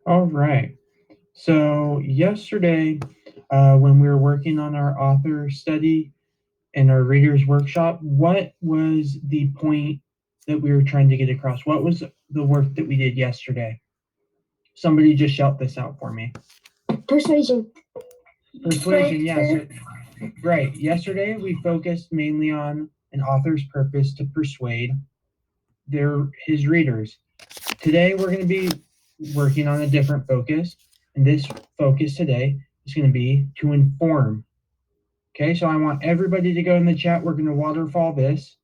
All right. So yesterday, when we were working on our author study and our readers workshop, what was the point that we were trying to get across? What was the work that we did yesterday? Somebody just shout this out for me. Persuasion. Persuasion, yes. Right. Yesterday, we focused mainly on an author's purpose to persuade his readers. Today, we're going to be working on a different focus, and this focus today is going to be to inform. Okay, so I want everybody to go in the chat. We're going to waterfall this.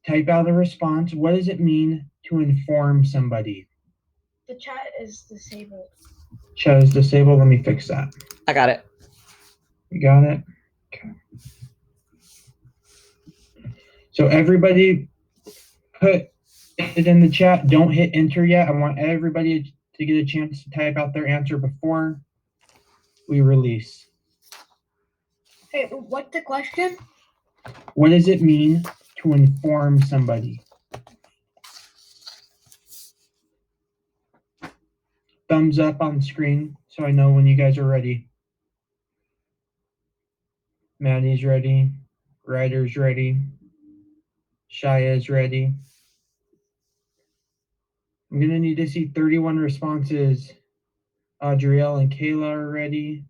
Type out a response. What does it mean to inform somebody? The chat is disabled. Chat is disabled. Let me fix that. I got it. You got it? Okay. So everybody put it in the chat. Don't hit enter yet. I want everybody to get a chance to type out their answer before we release. Hey, what's the question? What does it mean to inform somebody? Thumbs up on screen so I know when you guys are ready. Maddie's ready. Ryder's ready. Shaya's ready. I'm going to need to see 31 responses. Adrielle and Kayla are ready.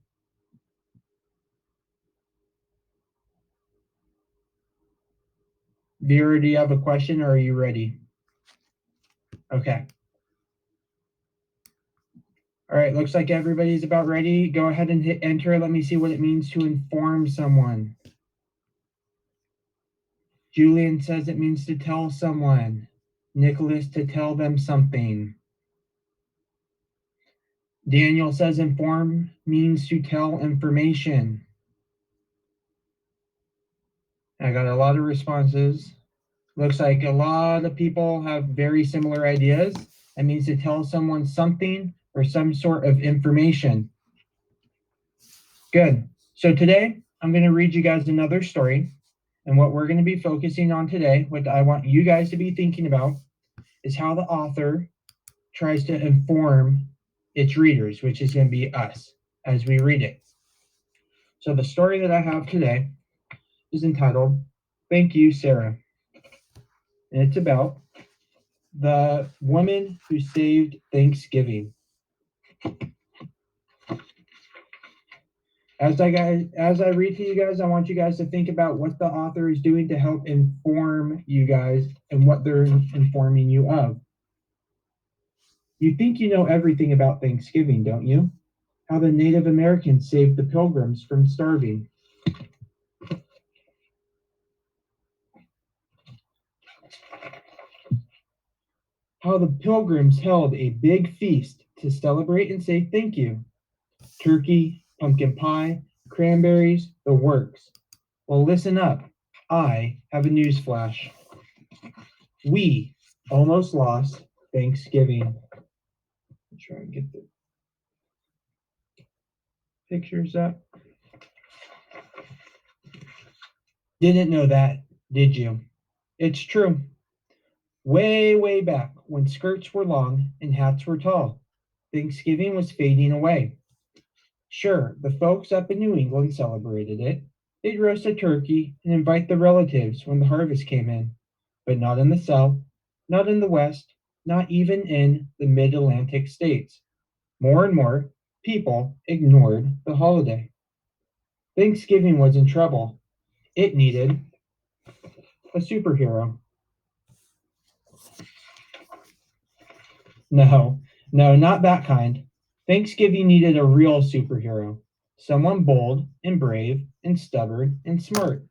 Vera, do you have a question or are you ready? Okay. All right, looks like everybody's about ready. Go ahead and hit enter. Let me see what it means to inform someone. Julian says it means to tell someone. Nicholas, to tell them something. Daniel says inform means to tell information. I got a lot of responses. Looks like a lot of people have very similar ideas. That means to tell someone something or some sort of information. Good. So today, I'm going to read you guys another story. And what we're going to be focusing on today, what I want you guys to be thinking about, is how the author tries to inform its readers, which is going to be us as we read it. So the story that I have today is entitled, Thank You, Sarah. And it's about the woman who saved Thanksgiving. As I read to you guys, I want you guys to think about what the author is doing to help inform you guys and what they're informing you of. You think you know everything about Thanksgiving, don't you? How the Native Americans saved the Pilgrims from starving. How the Pilgrims held a big feast to celebrate and say thank you. Turkey, pumpkin pie, cranberries, the works. Well, listen up. I have a news flash. We almost lost Thanksgiving. Try and get the pictures up. Didn't know that, did you? It's true. Way, way back when skirts were long and hats were tall, Thanksgiving was fading away. Sure, the folks up in New England celebrated it. They'd roast a turkey and invite the relatives when the harvest came in, but not in the South, not in the West, not even in the mid-Atlantic states. More and more people ignored the holiday. Thanksgiving was in trouble. It needed a superhero. No, no, not that kind. Thanksgiving needed a real superhero. Someone bold and brave and stubborn and smart.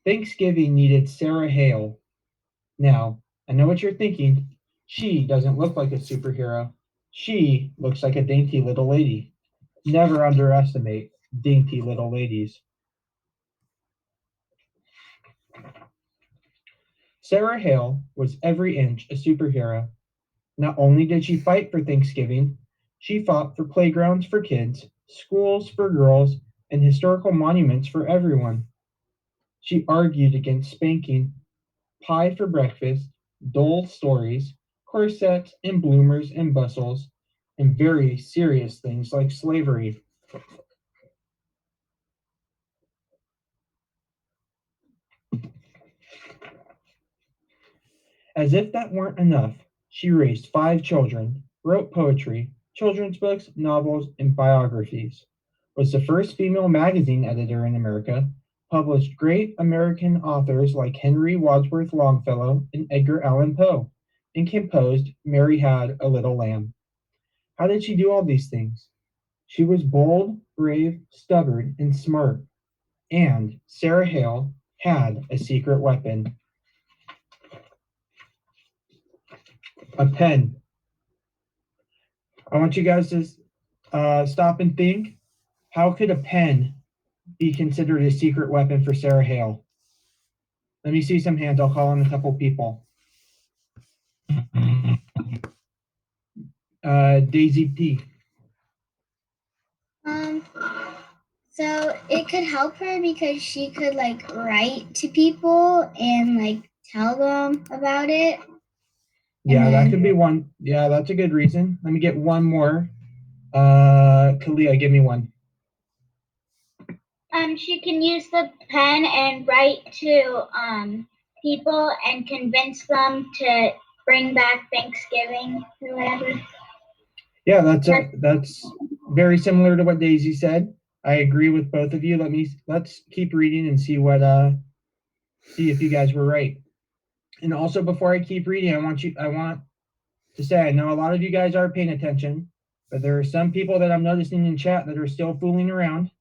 Thanksgiving needed Sarah Hale. Now, I know what you're thinking. She doesn't look like a superhero. She looks like a dainty little lady. Never underestimate dainty little ladies. Sarah Hale was every inch a superhero. Not only did she fight for Thanksgiving, she fought for playgrounds for kids, schools for girls, and historical monuments for everyone. She argued against spanking, pie for breakfast, dull stories, corsets and bloomers and bustles, and very serious things like slavery. As if that weren't enough, she raised 5 children, wrote poetry, children's books, novels, and biographies, was the first female magazine editor in America, published great American authors like Henry Wadsworth Longfellow and Edgar Allan Poe, and composed Mary Had a Little Lamb. How did she do all these things? She was bold, brave, stubborn, and smart. And Sarah Hale had a secret weapon, a pen. I want you guys to stop and think, how could a pen be considered a secret weapon for Sarah Hale? Let me see some hands. I'll call on a couple people. Daisy P. So it could help her because she could like write to people and like tell them about it. Yeah, that could be one. Yeah, that's a good reason. Let me get one more. Kalia, give me one. She can use the pen and write to people and convince them to bring back Thanksgiving or whatever. Yeah, that's very similar to what Daisy said. I agree with both of you. Let's keep reading and see if you guys were right. And also, before I keep reading, I want to say, I know a lot of you guys are paying attention, but there are some people that I'm noticing in chat that are still fooling around.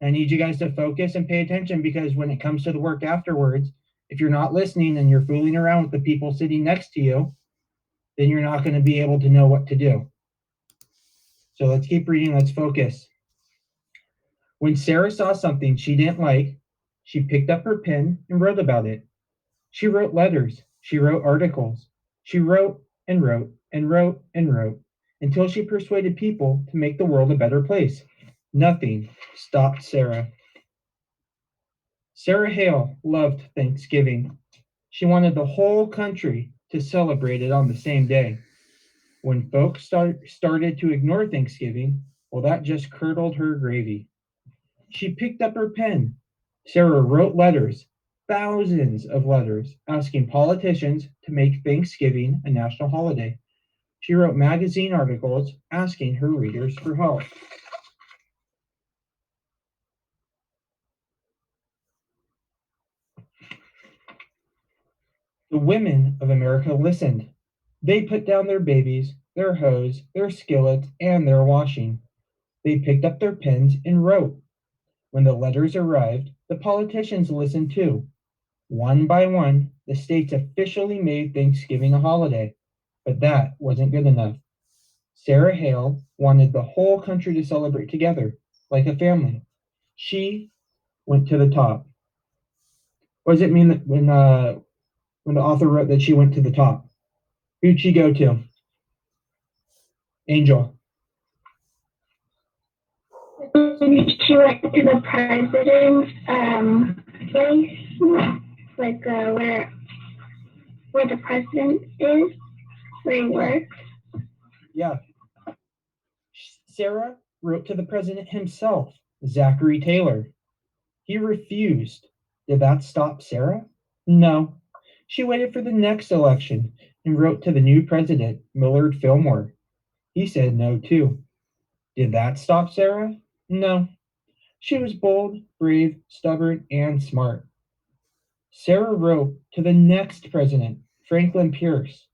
I need you guys to focus and pay attention, because when it comes to the work afterwards, if you're not listening and you're fooling around with the people sitting next to you, then you're not going to be able to know what to do. So let's keep reading. Let's focus. When Sarah saw something she didn't like, she picked up her pen and wrote about it. She wrote letters. She wrote articles. She wrote and wrote and wrote and wrote until she persuaded people to make the world a better place. Nothing stopped Sarah. Sarah Hale loved Thanksgiving. She wanted the whole country to celebrate it on the same day. When folks started to ignore Thanksgiving, well, that just curdled her gravy. She picked up her pen. Sarah wrote letters, thousands of letters, asking politicians to make Thanksgiving a national holiday. She wrote magazine articles asking her readers for help. The women of America listened. They put down their babies, their hoes, their skillets, and their washing. They picked up their pens and wrote. When the letters arrived, the politicians listened too. One by one, the states officially made Thanksgiving a holiday, but that wasn't good enough. Sarah Hale wanted the whole country to celebrate together, like a family. She went to the top. What does it mean that when the author wrote that she went to the top? Who'd she go to? Angel. She went to the president's place, like where the president is, where he works. Yeah. Sarah wrote to the president himself, Zachary Taylor. He refused. Did that stop Sarah? No. She waited for the next election and wrote to the new president, Millard Fillmore. He said no too. Did that stop Sarah? No. She was bold, brave, stubborn, and smart. Sarah wrote to the next president, Franklin Pierce.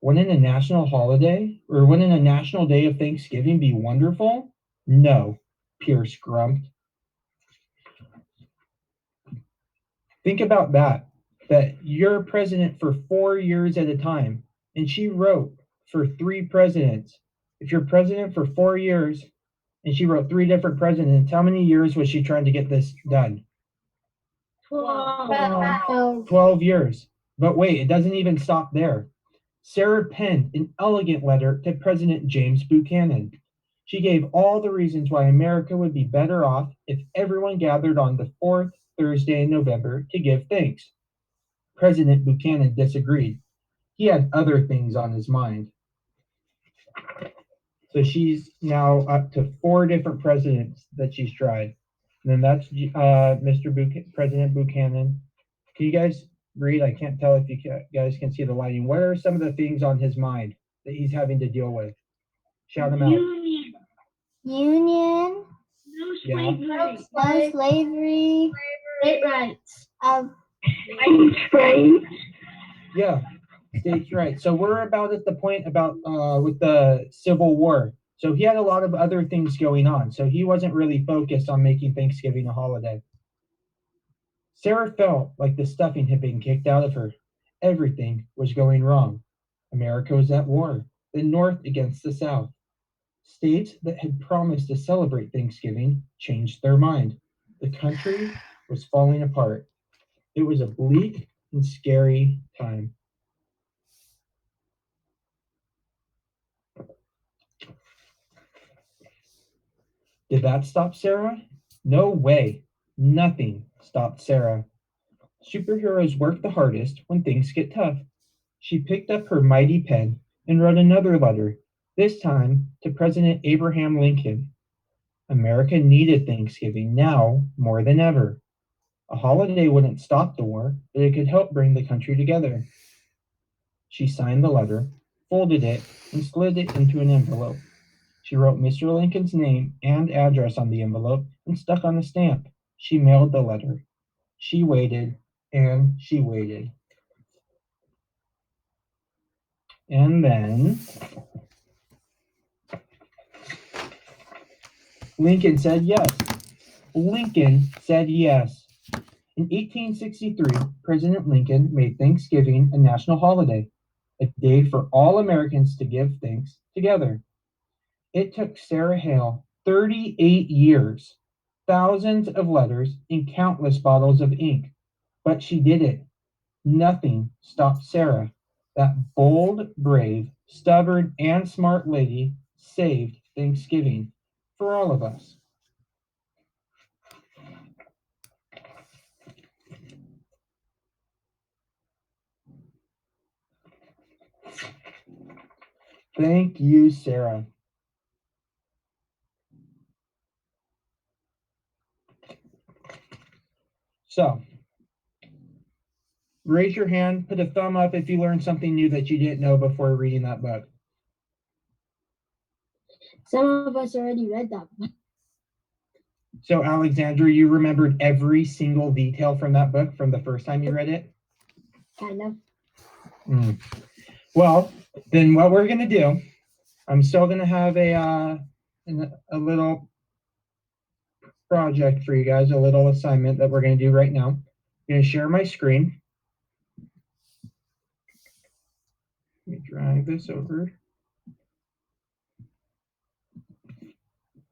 Wouldn't a national holiday, or wouldn't a national day of Thanksgiving be wonderful? No, Pierce grumped. Think about that you're president for 4 years at a time, and she wrote for 3 presidents. If you're president for 4 years and she wrote 3 different presidents, how many years was she trying to get this done? 12 years. But wait, it doesn't even stop there. Sarah penned an elegant letter to President James Buchanan. She gave all the reasons why America would be better off if everyone gathered on the 4th Thursday in November to give thanks. President Buchanan disagreed. He had other things on his mind. So she's now up to 4 different presidents that she's tried. And then that's President Buchanan. Can you guys read? I can't tell if you guys can see the lighting. What are some of the things on his mind that he's having to deal with? Shout them out. Union, No Yeah. slavery. no slavery, State rights. Right. Yeah, states' rights. So we're about at the point about with the Civil War. So he had a lot of other things going on. So he wasn't really focused on making Thanksgiving a holiday. Sarah felt like the stuffing had been kicked out of her. Everything was going wrong. America was at war, the North against the South. States that had promised to celebrate Thanksgiving changed their mind. The country was falling apart. It was a bleak and scary time. Did that stop Sarah? No way. Nothing stopped Sarah. Superheroes work the hardest when things get tough. She picked up her mighty pen and wrote another letter, this time to President Abraham Lincoln. America needed Thanksgiving now more than ever. A holiday wouldn't stop the war, but it could help bring the country together. She signed the letter, folded it, and slid it into an envelope. She wrote Mr. Lincoln's name and address on the envelope and stuck on a stamp. She mailed the letter. She waited and she waited. And then Lincoln said yes. Lincoln said yes. In 1863, President Lincoln made Thanksgiving a national holiday, a day for all Americans to give thanks together. It took Sarah Hale 38 years, thousands of letters, and countless bottles of ink, but she did it. Nothing stopped Sarah. That bold, brave, stubborn, and smart lady saved Thanksgiving for all of us. Thank you, Sarah. So, raise your hand, put a thumb up if you learned something new that you didn't know before reading that book. Some of us already read that book. So, Alexandra, you remembered every single detail from that book from the first time you read it? Kind of. Well, then what we're going to do, I'm still going to have a little project for you guys, a little assignment that we're going to do right now. I'm going to share my screen. Let me drag this over.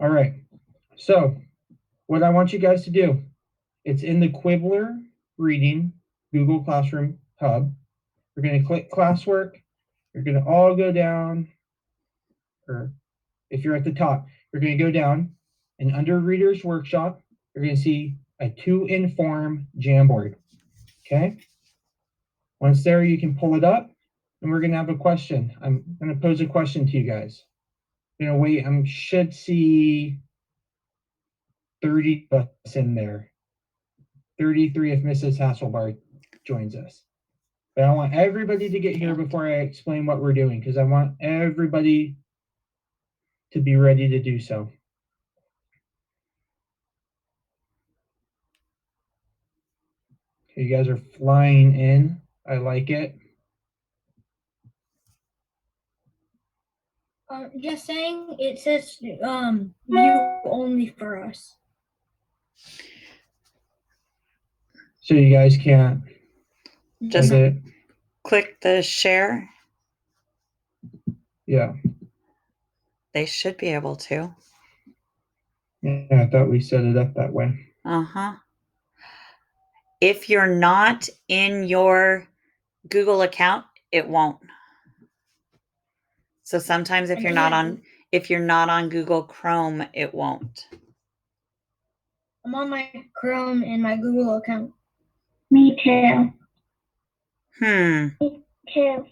All right. So, what I want you guys to do, it's in the Quibbler Reading Google Classroom Hub. We're going to click classwork. You're going to all go down, or if you're at the top, you're going to go down, and under Reader's Workshop, you're going to see a To Inform Jamboard. Okay? Once there, you can pull it up, and we're going to have a question. I'm going to pose a question to you guys. I'm going to wait. I should see 30 of us in there. 33 if Mrs. Hasselbart joins us. But I want everybody to get here before I explain what we're doing, because I want everybody to be ready to do so. Okay, you guys are flying in. I like it. Just saying, it says you only for us. So you guys can't Just edit. click the share. Yeah. They should be able to. Yeah, I thought we set it up that way. Uh-huh. If you're not in your Google account, it won't. So sometimes if you're not on Google Chrome, it won't. I'm on my Chrome and my Google account. Me too. Hmm. Me too.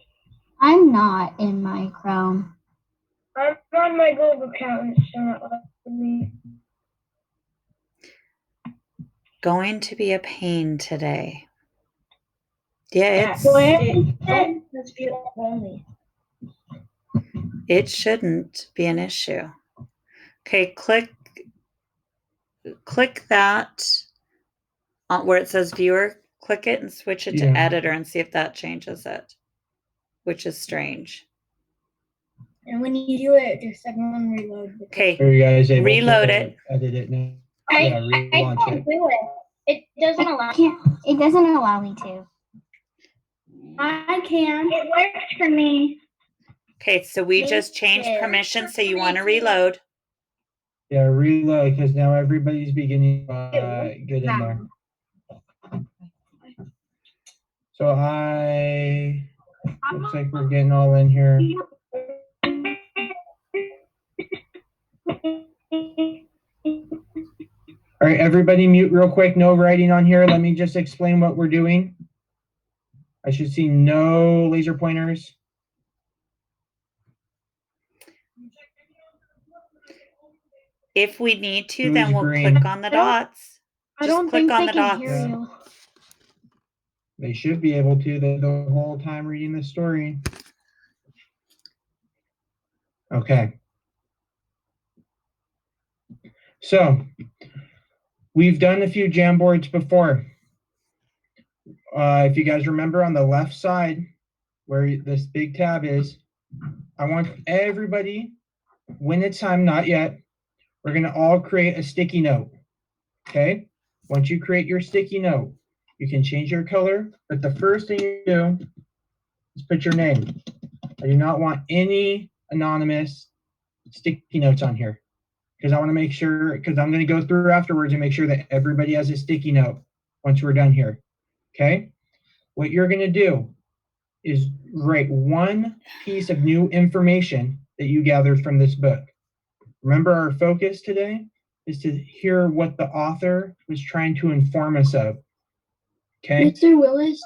I'm not in my Chrome. I'm on my Google account and it's still not letting me. Going to be a pain today. Yeah, Let's be only. it shouldn't be an issue. Okay, click that on where it says viewer, click it and switch it to Yeah. editor and see if that changes it, which is strange. And when you do it, just everyone reload. Okay, Are you guys able reload to it. edit it now? I Yeah, relaunch can't it. do it. It doesn't allow. It doesn't allow me to. I can. It works for me. Okay, so we just changed permission, so you want to reload. Yeah, reload, because now everybody's beginning to get in there. So looks like we're getting all in here. All right, everybody mute real quick. No writing on here. Let me just explain what we're doing. I should see no laser pointers. If we need to, Who's then we'll green? click on the dots. Just click on the dots. you. They should be able to the whole time reading the story. Okay. So we've done a few Jamboards before. If you guys remember on the left side where this big tab is, I want everybody, when it's time, not yet, we're going to all create a sticky note. Okay? Once you create your sticky note, you can change your color, but the first thing you do is put your name. I do not want any anonymous sticky notes on here because I want to make sure, because I'm going to go through afterwards and make sure that everybody has a sticky note once we're done here. Okay? What you're going to do is write one piece of new information that you gathered from this book. Remember, our focus today is to hear what the author was trying to inform us of. Okay? Mr. Willis,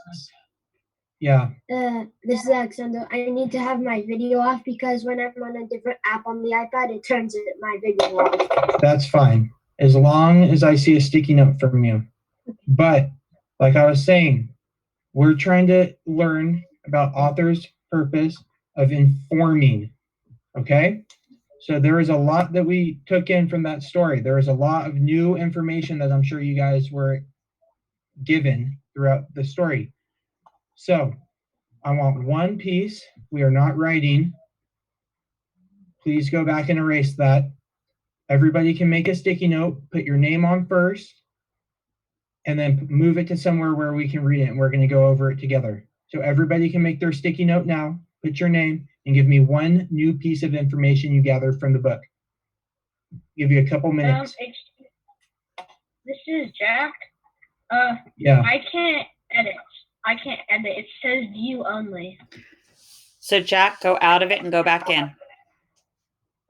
Yeah. this is Alexander. I need to have my video off because when I'm on a different app on the iPad, it turns my video off. That's fine, as long as I see a sticky note from you. But like I was saying, we're trying to learn about author's purpose of informing. Okay? So there is a lot that we took in from that story. There is a lot of new information that I'm sure you guys were given throughout the story. So I want one piece. We are not writing. Please go back and erase that. Everybody can make a sticky note, put your name on first, and then move it to somewhere where we can read it, and we're going to go over it together. So everybody can make their sticky note now, put your name, and give me one new piece of information you gathered from the book. Give you a couple minutes. This is Jack. Yeah. I can't edit. It says view only. So Jack, go out of it and go back in.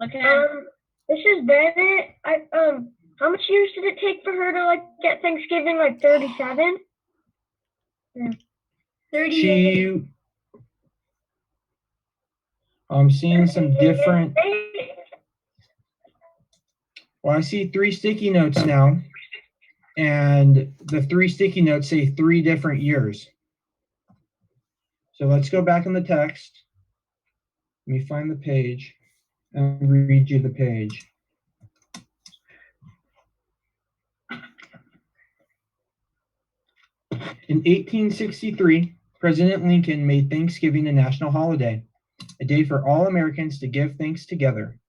Okay. This is Bennett. How much years did it take for her to get Thanksgiving? 37? 38. I'm seeing some different. Well, I see 3 sticky notes now, and the 3 sticky notes say 3 different years. So let's go back in the text. Let me find the page and read you the page. In 1863, President Lincoln made Thanksgiving a national holiday, a day for all Americans to give thanks together.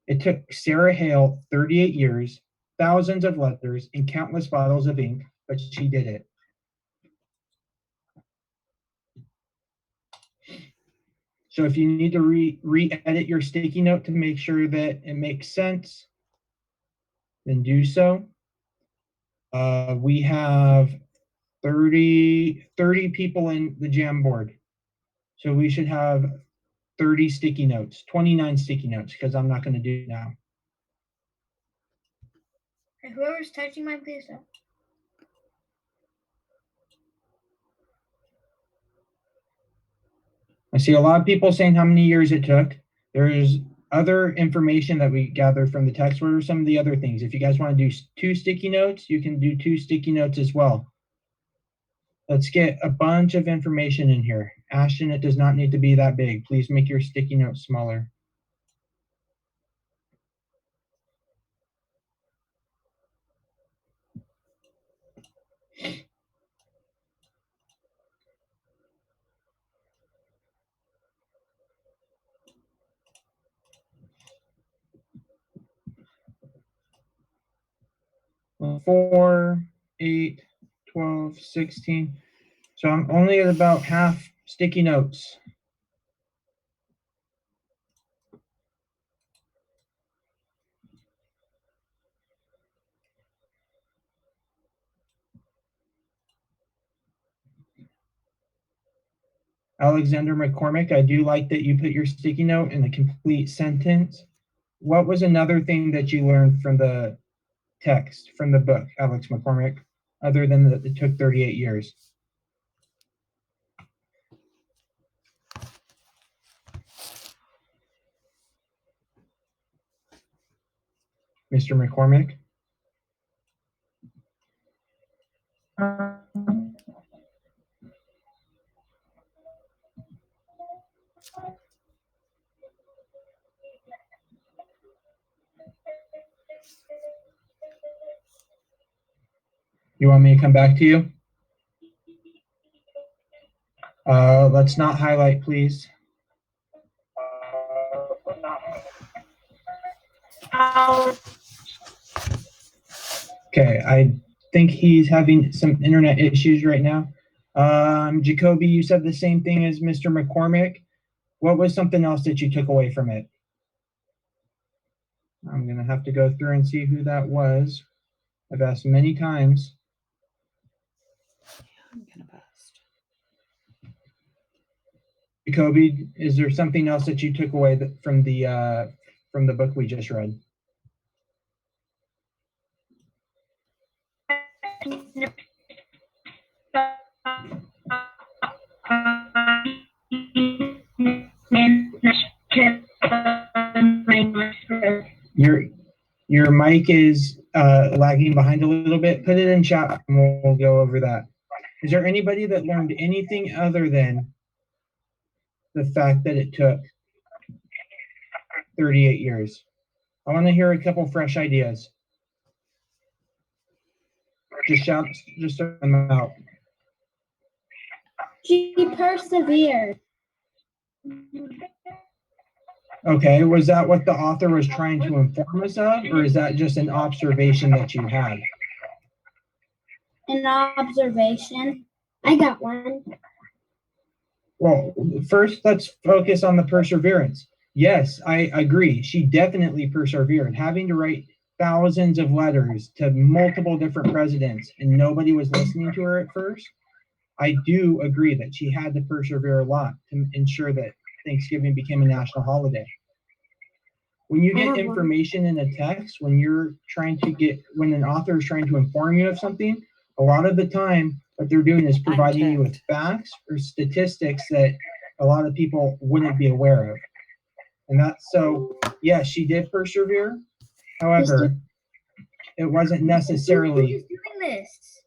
It took Sarah Hale 38 years, thousands of letters, and countless bottles of ink, but she did it. So if you need to re-edit your sticky note to make sure that it makes sense, then do so. We have 30 people in the Jamboard. So we should have 30 sticky notes, 29 sticky notes, because I'm not going to do it now. Whoever's touching my please stop. I see a lot of people saying how many years it took. There's other information that we gathered from the text. What are some of the other things? If you guys want to do 2 sticky notes, you can do 2 sticky notes as well. Let's get a bunch of information in here. Ashton, it does not need to be that big. Please make your sticky notes smaller. Well, 4, 8, 12, 16. So I'm only at about half sticky notes. Alexander McCormick, I do like that you put your sticky note in a complete sentence. What was another thing that you learned from the text, from the book, Alex McCormick, other than that it took 38 years? Mr. McCormick? You want me to come back to you? Let's not highlight, please. Okay, I think he's having some internet issues right now. Jacoby, you said the same thing as Mr. McCormick. What was something else that you took away from it? I'm gonna have to go through and see who that was. I've asked many times. I'm gonna bust. Jacoby, is there something else that you took away from the book we just read? Your mic is lagging behind a little bit. Put it in chat and we'll go over that. Is there anybody that learned anything other than the fact that it took 38 years? I want to hear a couple fresh ideas. Just shout them out. She persevered. Okay, was that what the author was trying to inform us of, or is that just an observation that you had? An observation. I got one. Well, first, let's focus on the perseverance. Yes, I agree. She definitely persevered. Having to write thousands of letters to multiple different presidents and nobody was listening to her at first, I do agree that she had to persevere a lot to ensure that Thanksgiving became a national holiday. When you get information in a text, when an author is trying to inform you of something, a lot of the time what they're doing is providing you with facts or statistics that a lot of people wouldn't be aware of. And that's so, yeah, she did persevere. However, it wasn't necessarily. Who's doing this?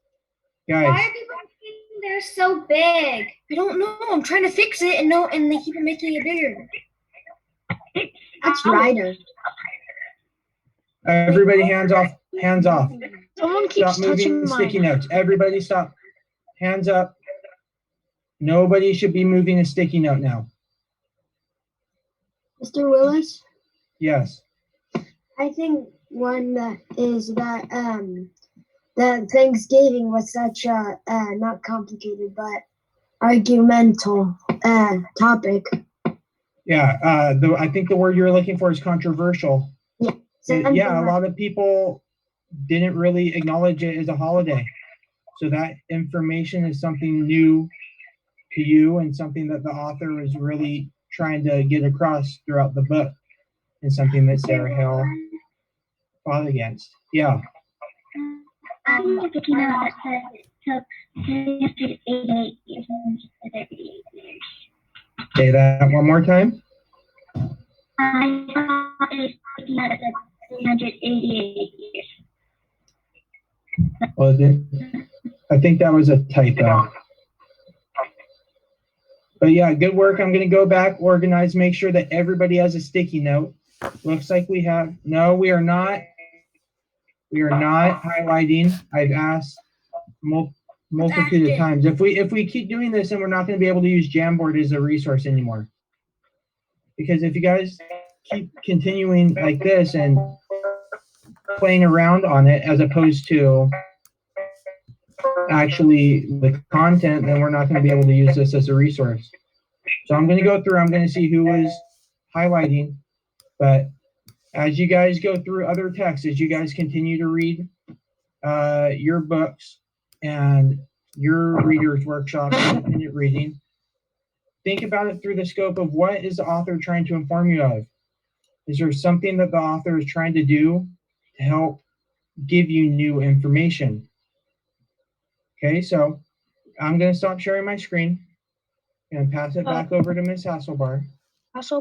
Guys, Why are people making theirs so big? I don't know. I'm trying to fix it and they keep making it bigger. That's Ryder. everybody hands off, hands off. Someone keeps Stop moving touching the sticky mine. notes. Everybody stop. Hands up. Nobody should be moving a sticky note now. Mr. Willis, Yes. I think one that is that that Thanksgiving was such a not complicated but argumental topic. Yeah, I think the word you're looking for is controversial. Yeah, a lot of people didn't really acknowledge it as a holiday. So that information is something new to you and something that the author is really trying to get across throughout the book, and something that Sarah Hill fought against. Yeah. I think it's a note that says it took 388 years and 38 years. Say that one more time. I thought it was looking at 388 years. Well, I think that was a typo. But yeah, good work. I'm going to go back, organize, make sure that everybody has a sticky note. Looks like we have. No, we are not. We are not highlighting. I've asked multitude of times. If we keep doing this, then we're not going to be able to use Jamboard as a resource anymore. Because if you guys keep continuing like this and playing around on it as opposed to actually the content, then we're not going to be able to use this as a resource. So I'm going to go through, I'm going to see who is highlighting, but as you guys go through other texts, as you guys continue to read your books and your reader's workshops, independent reading, think about it through the scope of what is the author trying to inform you of? Is there something that the author is trying to do to help give you new information? Okay, so I'm going to stop sharing my screen and pass it back over to Ms. Hasselbar.